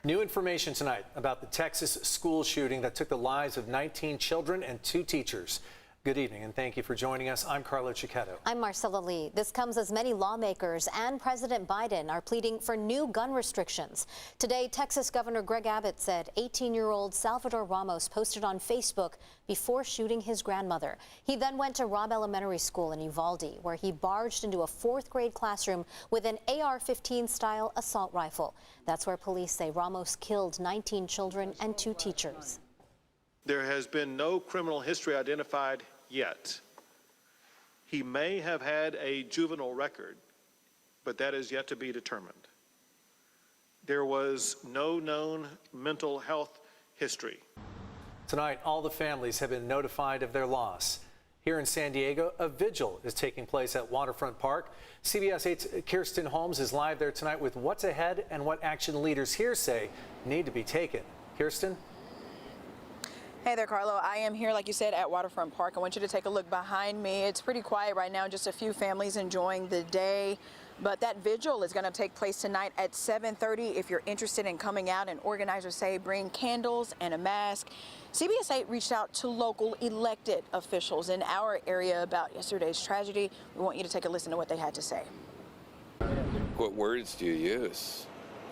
New information tonight about the Texas school shooting that took the lives of 19 children and 2 teachers. Good evening and thank you for joining us. I'm Carlo Cicchetto. I'm Marcella Lee. This comes as many lawmakers and President Biden are pleading for new gun restrictions. Today, Texas Governor Greg Abbott said 18-year-old Salvador Ramos posted on Facebook before shooting his grandmother. He then went to Robb Elementary School in Uvalde, where he barged into a 4th grade classroom with an AR-15 style assault rifle. That's where police say Ramos killed 19 children and 2 teachers. There has been no criminal history identified yet. He may have had a juvenile record, but that is yet to be determined. There was no known mental health history. Tonight, all the families have been notified of their loss. Here in San Diego, a vigil is taking place at Waterfront Park. CBS 8's Kirsten Holmes is live there tonight with what's ahead and what action leaders here say need to be taken. Kirsten? Hey there, Carlo. I am here, like you said, at Waterfront Park. I want you to take a look behind me. It's pretty quiet right now, just a few families enjoying the day. But that vigil is going to take place tonight at 7:30. If you're interested in coming out, and organizers say bring candles and a mask. CBS 8 reached out to local elected officials in our area about yesterday's tragedy. We want you to take a listen to what they had to say. What words do you use?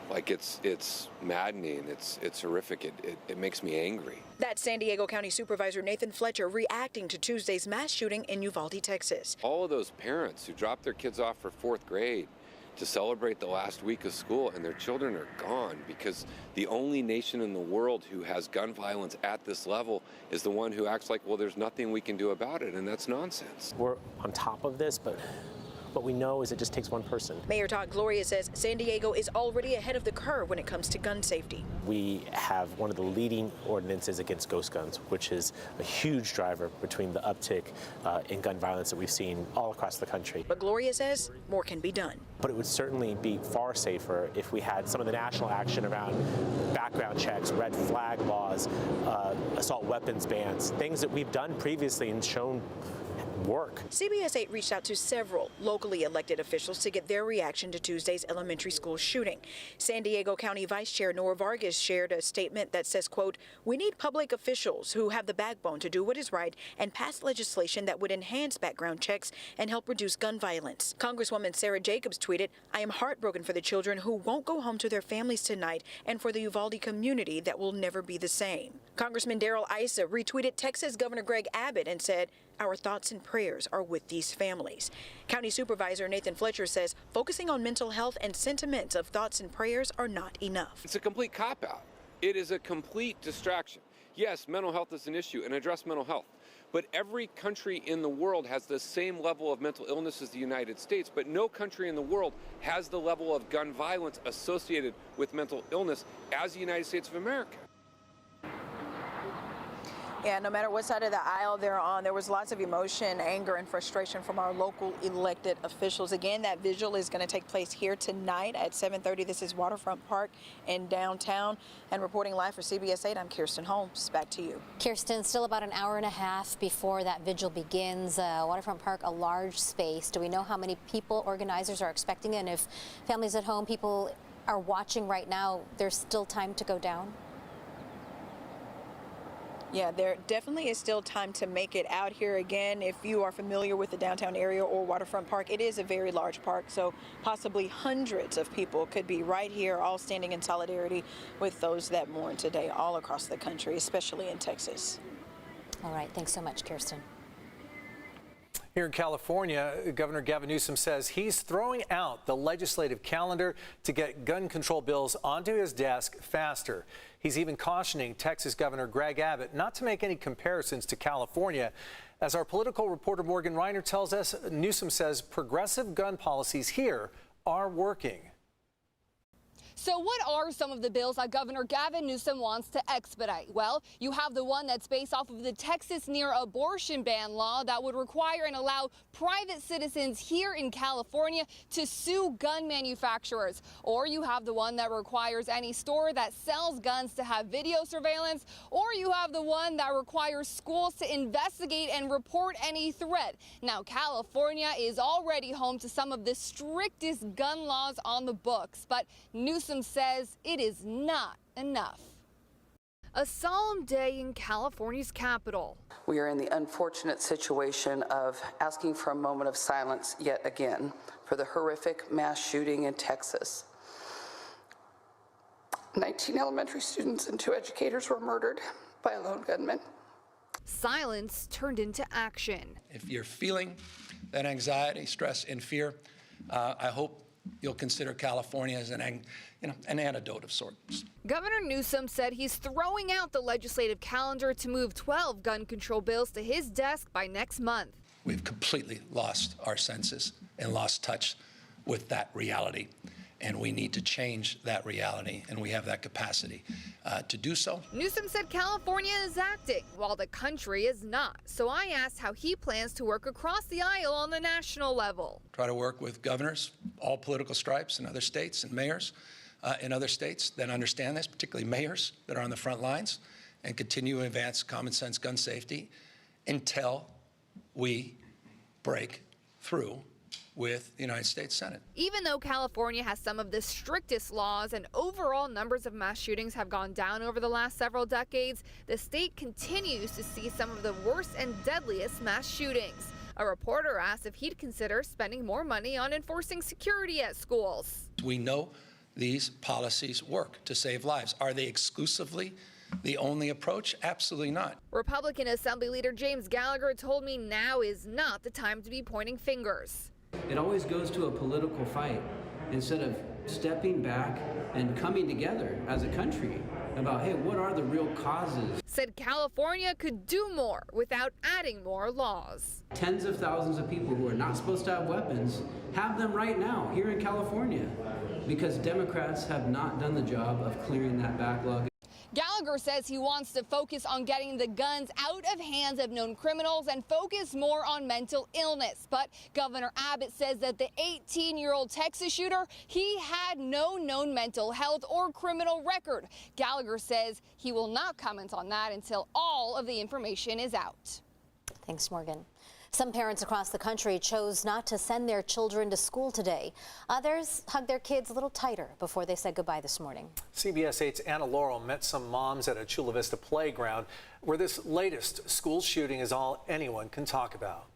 Like it's maddening, it's horrific, it makes me angry. That's San Diego County Supervisor Nathan Fletcher reacting to Tuesday's mass shooting in Uvalde, Texas. All of those parents who dropped their kids off for 4th grade to celebrate the last week of school and their children are gone because the only nation in the world who has gun violence at this level is the one who acts like, well, there's nothing we can do about it, and that's nonsense. We're on top of this, but what we know is it just takes one person. Mayor Todd Gloria says San Diego is already ahead of the curve when it comes to gun safety. We have one of the leading ordinances against ghost guns, which is a huge driver between the uptick in gun violence that we've seen all across the country. But Gloria says more can be done. But it would certainly be far safer if we had some of the national action around background checks, red flag laws, assault weapons bans, things that we've done previously and shown work. CBS 8 reached out to several locally elected officials to get their reaction to Tuesday's elementary school shooting. San Diego County Vice Chair Nora Vargas shared a statement that says, quote, "We need public officials who have the backbone to do what is right and pass legislation that would enhance background checks and help reduce gun violence." Congresswoman Sarah Jacobs tweeted, "I am heartbroken for the children who won't go home to their families tonight and for the Uvalde community that will never be the same." Congressman Darrell Issa retweeted Texas Governor Greg Abbott and said, "Our thoughts and prayers are with these families." County Supervisor Nathan Fletcher says focusing on mental health and sentiments of thoughts and prayers are not enough. It's a complete cop-out. It is a complete distraction. Yes, mental health is an issue and address mental health. But every country in the world has the same level of mental illness as the United States, but no country in the world has the level of gun violence associated with mental illness as the United States of America. Yeah, no matter what side of the aisle they're on, there was lots of emotion, anger, and frustration from our local elected officials. Again, that vigil is going to take place here tonight at 7:30. This is Waterfront Park in downtown. And reporting live for CBS 8, I'm Kirsten Holmes. Back to you. Kirsten, still about an hour and a half before that vigil begins. Waterfront Park, a large space. Do we know how many people organizers are expecting? And if families at home, people are watching right now, there's still time to go down? Yeah, there definitely is still time to make it out here. Again, if you are familiar with the downtown area or Waterfront Park, it is a very large park, so possibly hundreds of people could be right here, all standing in solidarity with those that mourn today all across the country, especially in Texas. All right, thanks so much, Kirsten. Here in California, Governor Gavin Newsom says he's throwing out the legislative calendar to get gun control bills onto his desk faster. He's even cautioning Texas Governor Greg Abbott not to make any comparisons to California. As our political reporter Morgan Reiner tells us, Newsom says progressive gun policies here are working. So what are some of the bills that Governor Gavin Newsom wants to expedite? Well, you have the one that's based off of the Texas near abortion ban law that would require and allow private citizens here in California to sue gun manufacturers. Or you have the one that requires any store that sells guns to have video surveillance. Or you have the one that requires schools to investigate and report any threat. Now, California is already home to some of the strictest gun laws on the books, but Newsom Newsom says it is not enough. A solemn day in California's capital. We are in the unfortunate situation of asking for a moment of silence yet again for the horrific mass shooting in Texas. 19 elementary students and 2 educators were murdered by a lone gunman. Silence turned into action. If you're feeling that anxiety, stress, and fear, I hope you'll consider California as an antidote of sorts. Governor Newsom said he's throwing out the legislative calendar to move 12 gun control bills to his desk by next month. We've completely lost our senses and lost touch with that reality. And we need to change that reality, and we have that capacity to do so. Newsom said California is acting while the country is not. So I asked how he plans to work across the aisle on the national level. Try to work with governors, all political stripes in other states, and mayors in other states that understand this, particularly mayors that are on the front lines, and continue to advance common sense gun safety until we break through with the United States Senate. Even though California has some of the strictest laws and overall numbers of mass shootings have gone down over the last several decades, the state continues to see some of the worst and deadliest mass shootings. A reporter asked if he'd consider spending more money on enforcing security at schools. We know these policies work to save lives. Are they exclusively the only approach? Absolutely not. Republican Assembly Leader James Gallagher told me now is not the time to be pointing fingers. It always goes to a political fight instead of stepping back and coming together as a country about, hey, what are the real causes? Said California could do more without adding more laws. Tens of thousands of people who are not supposed to have weapons have them right now here in California because Democrats have not done the job of clearing that backlog. Gallagher says he wants to focus on getting the guns out of hands of known criminals and focus more on mental illness. But Governor Abbott says that the 18-year-old Texas shooter, he had no known mental health or criminal record. Gallagher says he will not comment on that until all of the information is out. Thanks, Morgan. Some parents across the country chose not to send their children to school today. Others hugged their kids a little tighter before they said goodbye this morning. CBS 8's Anna Laurel met some moms at a Chula Vista playground where this latest school shooting is all anyone can talk about.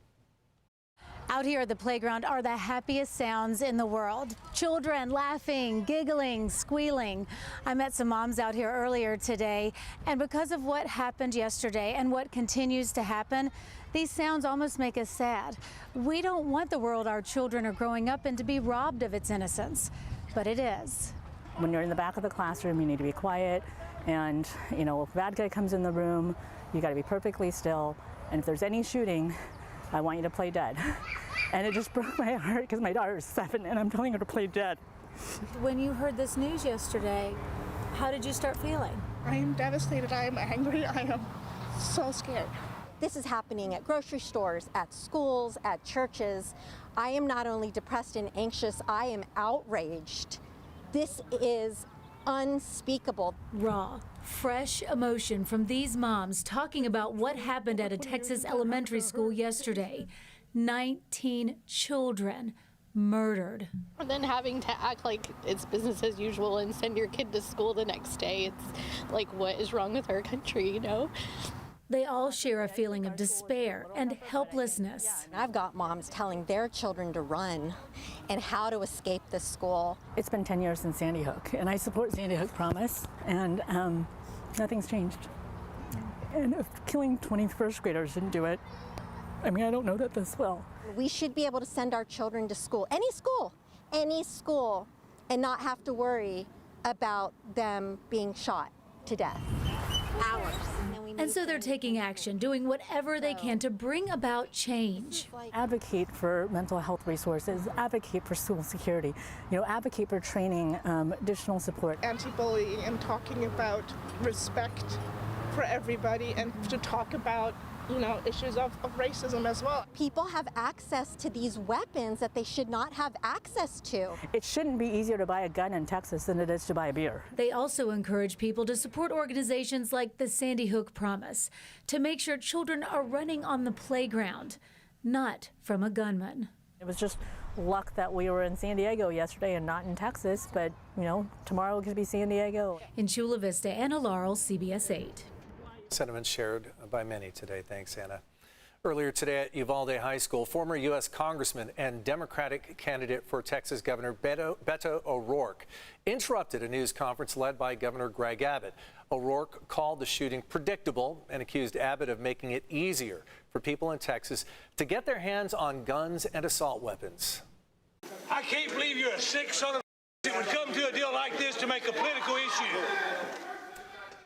Out here at the playground are the happiest sounds in the world. Children laughing, giggling, squealing. I met some moms out here earlier today, and because of what happened yesterday and what continues to happen, these sounds almost make us sad. We don't want the world our children are growing up in to be robbed of its innocence, but it is. When you're in the back of the classroom, you need to be quiet, and if a bad guy comes in the room, you got to be perfectly still, and if there's any shooting, I want you to play dead. And it just broke my heart because my daughter is 7 and I'm telling her to play dead. When you heard this news yesterday, how did you start feeling? I am devastated, I am angry, I am so scared. This is happening at grocery stores, at schools, at churches. I am not only depressed and anxious, I am outraged. This is unspeakable. Raw, fresh emotion from these moms talking about what happened at a Texas elementary school yesterday. 19 children murdered. And then having to act like it's business as usual and send your kid to school the next day. It's like, what is wrong with our country, They all share a feeling of despair and helplessness. I've got moms telling their children to run and how to escape this school. It's been 10 years since Sandy Hook, and I support Sandy Hook Promise, and nothing's changed. And if killing 21st graders didn't do it, I don't know that this will. We should be able to send our children to school, any school, and not have to worry about them being shot to death. Hours. And so they're taking action, doing whatever they can to bring about change. Advocate for mental health resources, advocate for school security, advocate for training, additional support. Anti-bullying and talking about respect for everybody and to talk about issues of racism as well. People have access to these weapons that they should not have access to. It shouldn't be easier to buy a gun in Texas than it is to buy a beer. They also encourage people to support organizations like the Sandy Hook Promise to make sure children are running on the playground, not from a gunman. It was just luck that we were in San Diego yesterday and not in Texas, but tomorrow it could be San Diego. In Chula Vista, Anna Laurel, CBS 8. Sentiments shared by many today. Thanks, Anna. Earlier today at Uvalde High School, former U.S. Congressman and Democratic candidate for Texas Governor Beto O'Rourke interrupted a news conference led by Governor Greg Abbott. O'Rourke called the shooting predictable and accused Abbott of making it easier for people in Texas to get their hands on guns and assault weapons. I can't believe you're a sick son of a that would come to a deal like this to make a political issue.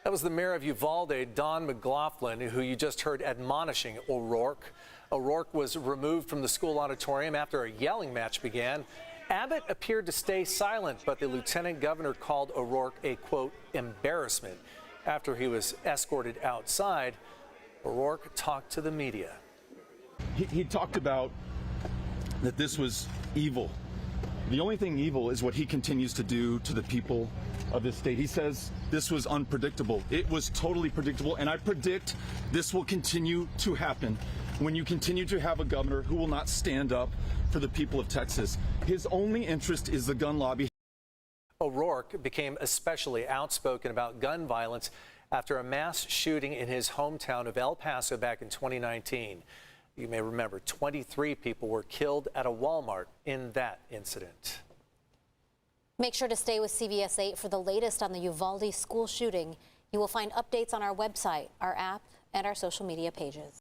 That was the mayor of Uvalde, Don McLaughlin, who you just heard admonishing O'Rourke. O'Rourke was removed from the school auditorium after a yelling match began. Abbott appeared to stay silent, but the lieutenant governor called O'Rourke a, quote, embarrassment. After he was escorted outside, O'Rourke talked to the media. He talked about that this was evil. The only thing evil is what he continues to do to the people of this state. He says this was unpredictable. It was totally predictable, and I predict this will continue to happen when you continue to have a governor who will not stand up for the people of Texas. His only interest is the gun lobby. O'Rourke became especially outspoken about gun violence after a mass shooting in his hometown of El Paso back in 2019. You may remember 23 people were killed at a Walmart in that incident. Make sure to stay with CBS 8 for the latest on the Uvalde school shooting. You will find updates on our website, our app, and our social media pages.